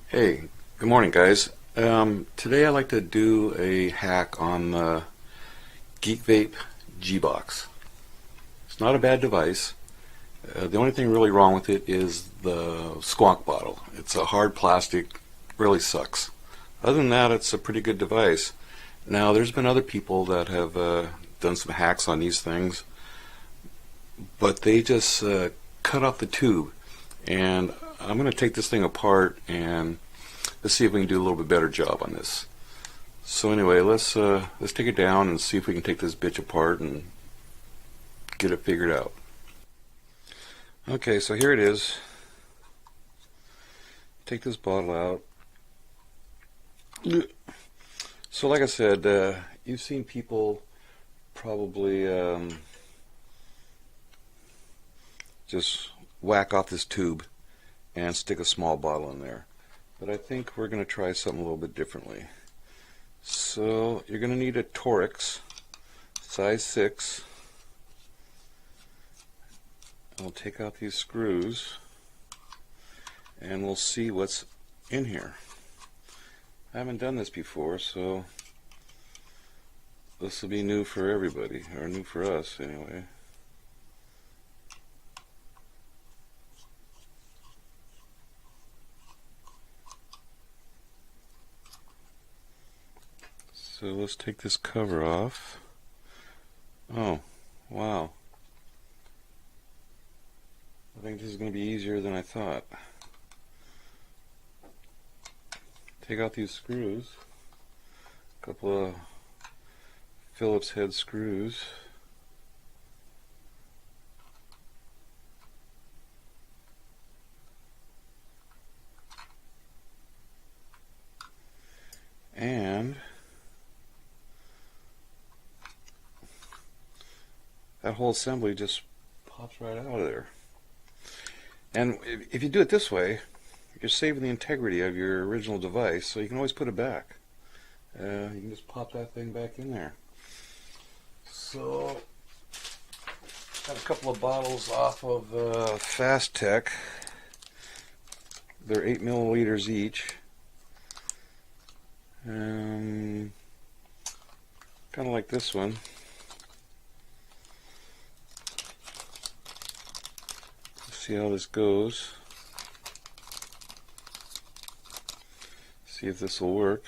Hey, good morning, guys. Today I'd like to do a hack on the Geekvape Gbox. It's not a bad device. The only thing really wrong with it is the Sqounk bottle. It's a hard plastic, really sucks. Other than that, it's a pretty good device. Now, there's been other people that have done some hacks on these things, but they just cut off the tube. And I'm going to take this thing apart and let's see if we can do a little bit better job on this. So anyway, let's take it down and see if we can take this bitch apart and get it figured out. Okay, so here it is. Take this bottle out. So like I said, you've seen people probably just whack off this tube and stick a small bottle in there. But I think we're going to try something a little bit differently. So you're going to need a Torx, size 6. We'll take out these screws and we'll see what's in here. I haven't done this before, so this will be new for everybody, or new for us anyway. So let's take this cover off. Oh, wow. I think this is going to be easier than I thought. Take out these screws. A couple of Phillips head screws. And that whole assembly just pops right out of there. And if you do it this way, you're saving the integrity of your original device, so you can always put it back. You can just pop that thing back in there. So, got a couple of bottles off of Fast Tech. They're 8 milliliters each. Kind of like this one. See how this goes. See if this will work.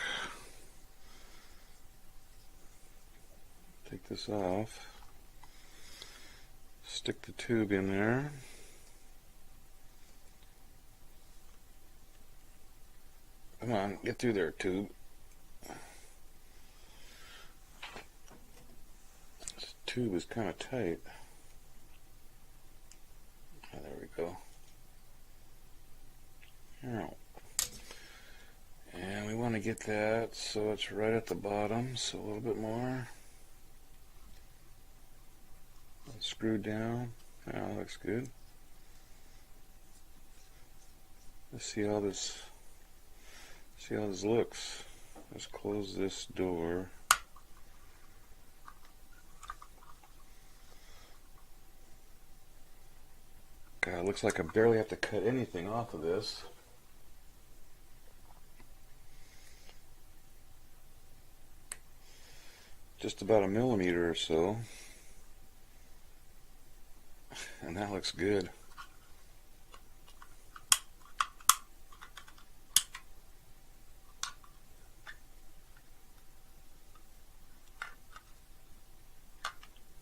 Take this off. Stick the tube in there. Come on, get through there, tube. This tube is kind of tight. Oh, there we go. Now, and we want to get that so it's right at the bottom, so a little bit more. Screw down. Now that looks good. Let's see how this looks. Let's close this door. God, it looks like I barely have to cut anything off of this. Just about a millimeter or so. And that looks good.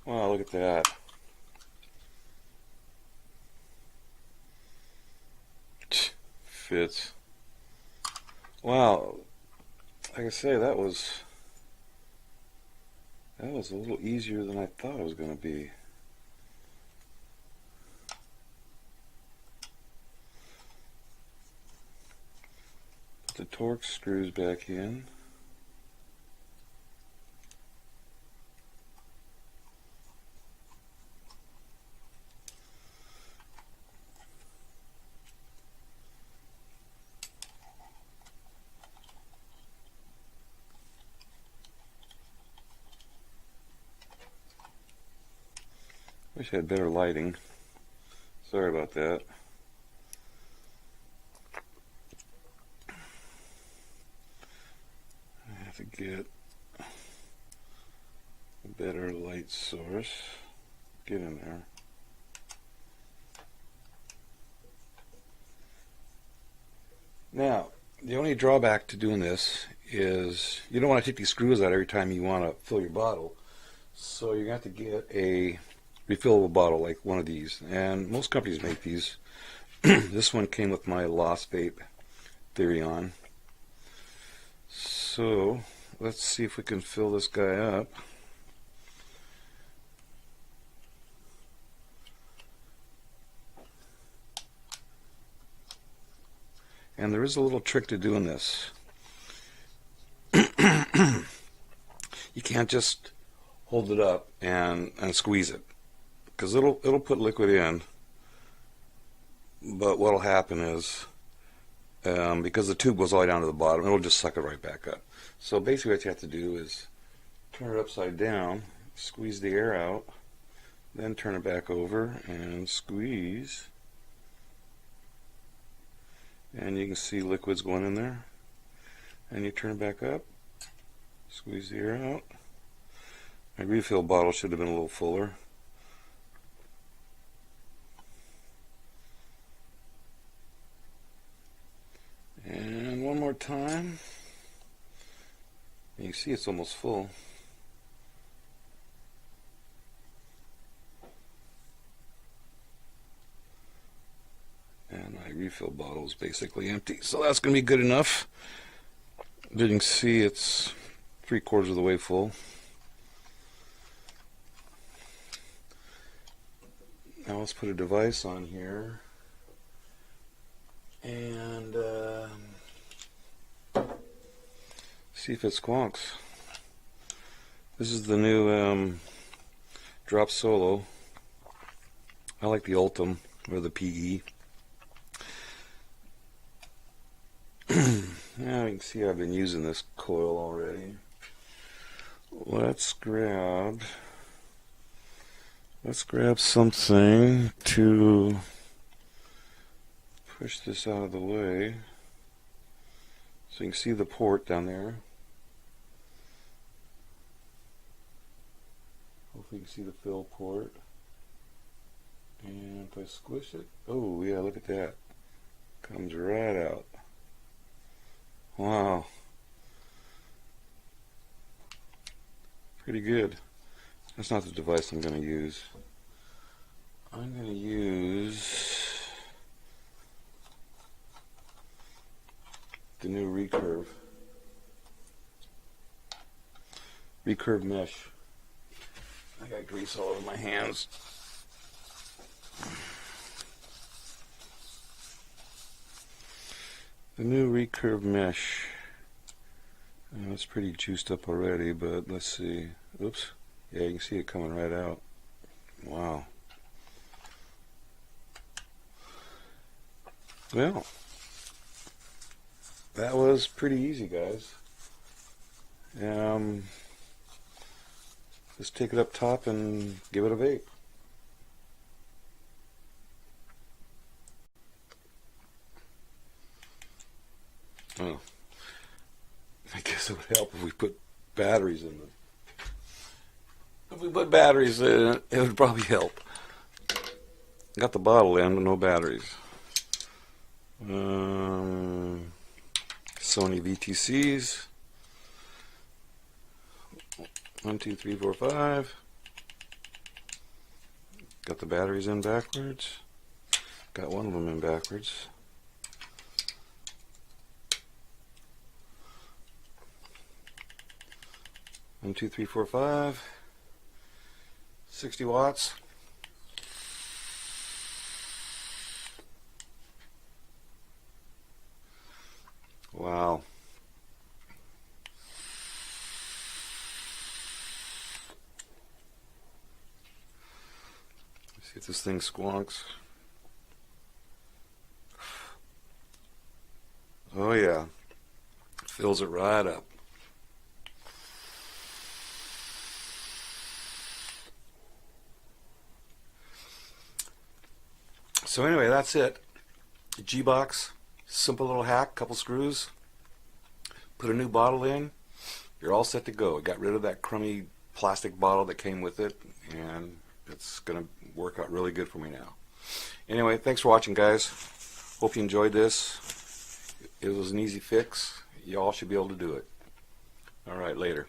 Wow, look at that. Fits. Wow, like I say, that was a little easier than I thought it was going to be. Put the Torx screws back in. Wish I had better lighting. Sorry about that. get a better light source. Get in there. Now, the only drawback to doing this is you don't want to take these screws out every time you want to fill your bottle. So you're going to have to get a refillable bottle like one of these. And most companies make these. This one came with my Lost Vape theory on. So let's see if we can fill this guy up. And there is a little trick to doing this. You can't just hold it up and squeeze it, because it'll put liquid in. But what'll happen is, because the tube goes all the way down to the bottom, it'll just suck it right back up. So basically what you have to do is turn it upside down, squeeze the air out, then turn it back over and squeeze. And you can see liquids going in there. And you turn it back up, squeeze the air out. My refill bottle should have been a little fuller. And one more time. And you see it's almost full. And my refill bottle is basically empty. So that's going to be good enough. As you can see, it's 3/4 of the way full. Now let's put a device on here. And see if it squonks. This is the new Drop Solo. I like the Ultim or the PE. Now you can see I've been using this coil already. Let's grab something to push this out of the way. So you can see the port down there. Hopefully you can see the fill port. And if I squish it, oh yeah, look at that. Comes right out. Wow. Pretty good. That's not the device I'm going to use. I'm going to use the new recurve mesh. I got grease all over my hands. The new recurve mesh. It's pretty juiced up already, but let's see. Oops. Yeah, you can see it coming right out. Wow. Well, that was pretty easy, guys. Just take it up top and give it a vape. Oh, I guess it would help if we put batteries in them. If we put batteries in it, it would probably help. Got the bottle in, but no batteries. Sony VTCs. 1, 2, 3, 4, 5. Got the batteries in backwards. Got one of them in backwards. One, 2, 3, 4, 5. 60 watts. Wow. See if this thing squonks. Oh yeah. Fills it right up. So anyway, that's it. Gbox, simple little hack, couple screws, put a new bottle in, you're all set to go. I got rid of that crummy plastic bottle that came with it, and it's going to work out really good for me now. Anyway, thanks for watching, guys. Hope you enjoyed this. It was an easy fix. You all should be able to do it. All right, later.